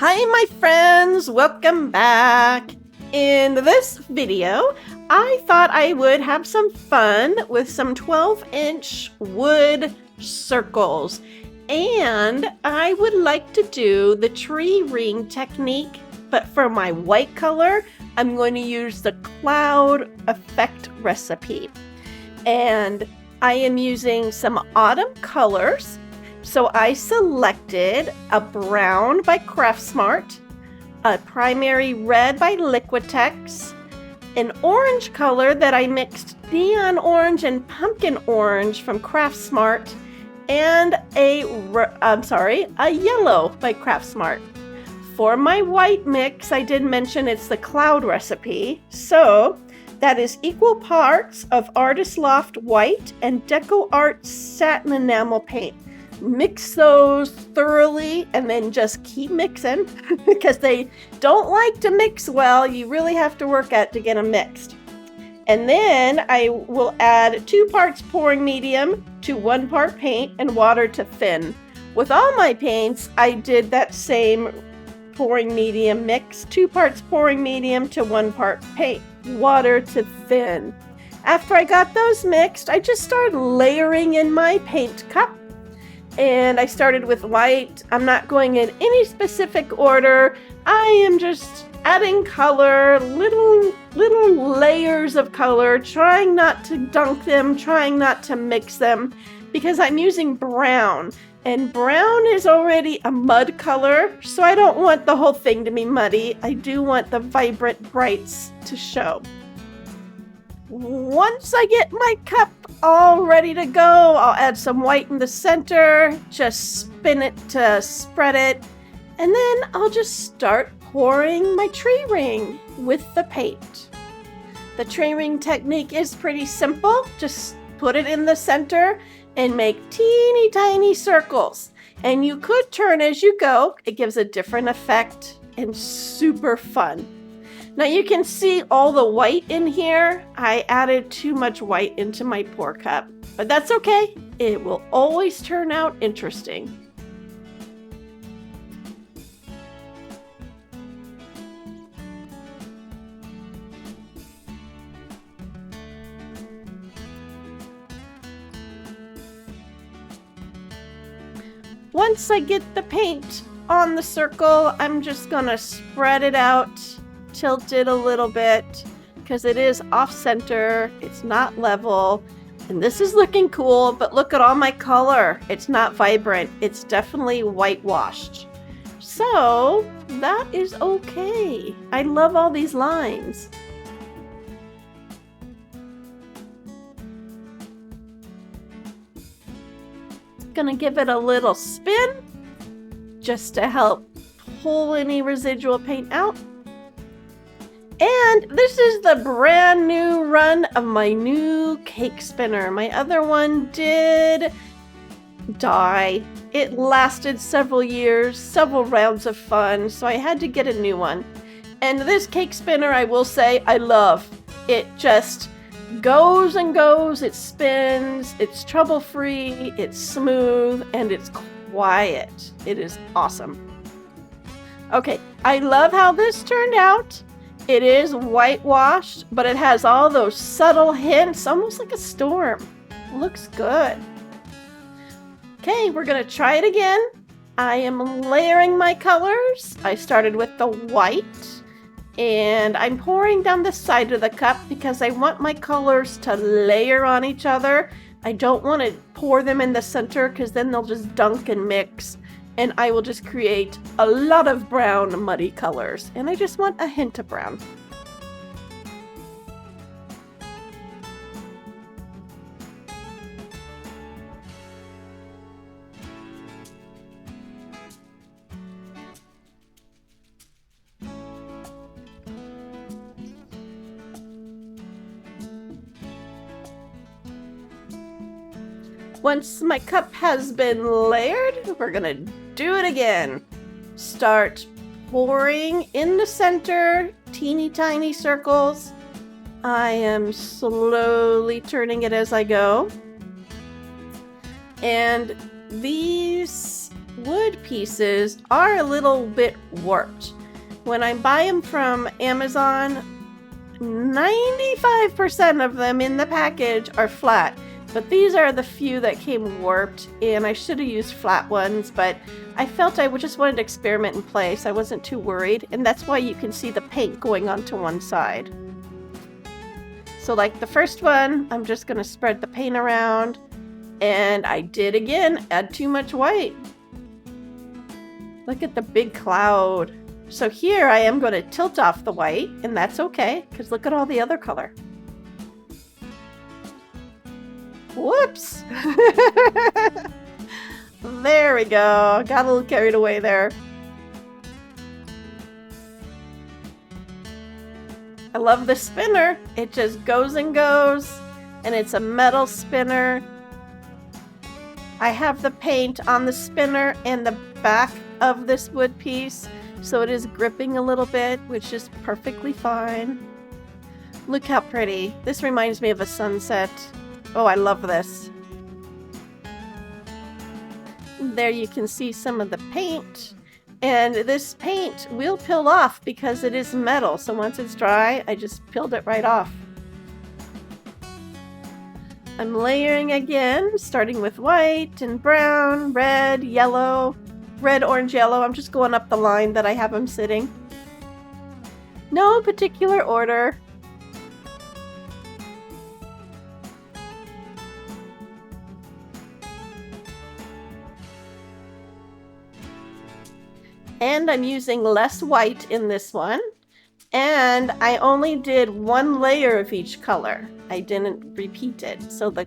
Hi my friends, welcome back. In this video, I thought I would have some fun with some 12-inch wood circles. And I would like to do the tree ring technique, but for my white color, I'm going to use the cloud effect recipe. And I am using some autumn colors. So I selected a brown by Craftsmart, a primary red by Liquitex, an orange color that I mixed neon orange and pumpkin orange from Craftsmart, and a yellow by Craftsmart. For my white mix, I did mention it's the cloud recipe, so that is equal parts of Artist Loft white and Deco Art satin enamel paint. Mix those thoroughly and then just keep mixing because they don't like to mix well. You really have to work at to get them mixed. And then I will add 2 parts pouring medium to 1 part paint and water to thin. With all my paints, I did that same pouring medium mix, 2 parts pouring medium to 1 part paint, water to thin. After I got those mixed, I just started layering in my paint cup. And I started with white. I'm not going in any specific order. I am just adding color, little layers of color, trying not to dunk them, trying not to mix them, because I'm using brown. And brown is already a mud color, so I don't want the whole thing to be muddy. I do want the vibrant brights to show. Once I get my cup all ready to go, I'll add some white in the center, just spin it to spread it, and then I'll just start pouring my tree ring with the paint. The tree ring technique is pretty simple. Just put it in the center and make teeny tiny circles. And you could turn as you go. It gives a different effect and super fun. Now you can see all the white in here. I added too much white into my pour cup, but that's okay. It will always turn out interesting. Once I get the paint on the circle, I'm just gonna spread it out, tilt it a little bit because it is off center, it's not level, and this is looking cool, but look at all my color. It's not vibrant, it's definitely whitewashed. So that is okay. I love all these lines. Gonna give it a little spin just to help pull any residual paint out. And this is the brand new run of my new cake spinner. My other one did die. It lasted several years, several rounds of fun, so I had to get a new one. And this cake spinner, I will say, I love. It just goes and goes, it spins, it's trouble-free, it's smooth, and it's quiet. It is awesome. Okay, I love how this turned out. It is whitewashed, but it has all those subtle hints, almost like a storm. Looks good. Okay, we're gonna try it again. I am layering my colors. I started with the white, and I'm pouring down the side of the cup because I want my colors to layer on each other. I don't want to pour them in the center because then they'll just dunk and mix, and I will just create a lot of brown muddy colors, and I just want a hint of brown. Once my cup has been layered, we're gonna do it again. Start pouring in the center, teeny tiny circles. I am slowly turning it as I go. And these wood pieces are a little bit warped. When I buy them from Amazon, 95% of them in the package are flat, but these are the few that came warped, and I should have used flat ones, but I felt I just wanted to experiment and play, so I wasn't too worried, and that's why you can see the paint going onto one side. So like the first one, I'm just going to spread the paint around, and I did again add too much white. Look at the big cloud. So here I am going to tilt off the white, and that's okay, because look at all the other color. Whoops! There we go. Got a little carried away there. I love the spinner. It just goes and goes, and it's a metal spinner. I have the paint on the spinner and the back of this wood piece, so it is gripping a little bit, which is perfectly fine. Look how pretty. This reminds me of a sunset. Oh, I love this. There you can see some of the paint. And this paint will peel off because it is metal. So once it's dry, I just peeled it right off. I'm layering again, starting with white and brown, red, yellow, red, orange, yellow. I'm just going up the line that I have them sitting. No particular order. And I'm using less white in this one. And I only did one layer of each color. I didn't repeat it. So the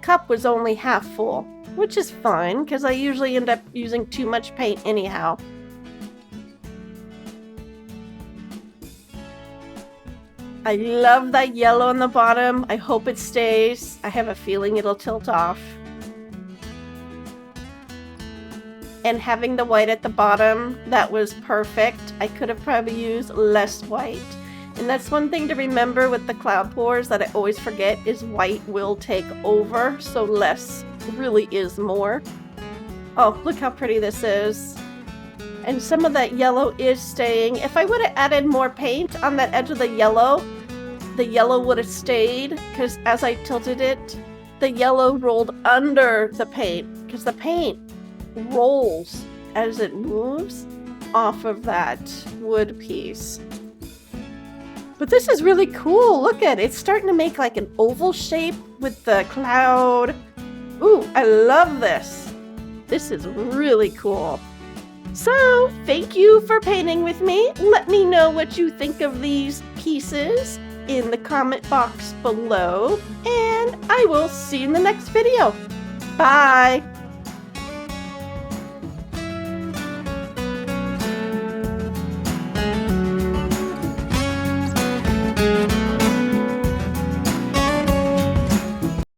cup was only half full, which is fine because I usually end up using too much paint anyhow. I love that yellow on the bottom. I hope it stays. I have a feeling it'll tilt off. And having the white at the bottom, that was perfect. I could have probably used less white. And that's one thing to remember with the cloud pours that I always forget is white will take over, so less really is more. Oh, look how pretty this is. And some of that yellow is staying. If I would have added more paint on that edge of the yellow would have stayed, because as I tilted it, the yellow rolled under the paint, because the paint rolls as it moves off of that wood piece. But this is really cool. Look at it. It's starting to make like an oval shape with the cloud. Ooh, I love this. This is really cool. So, thank you for painting with me. Let me know what you think of these pieces in the comment box below, and I will see you in the next video. Bye!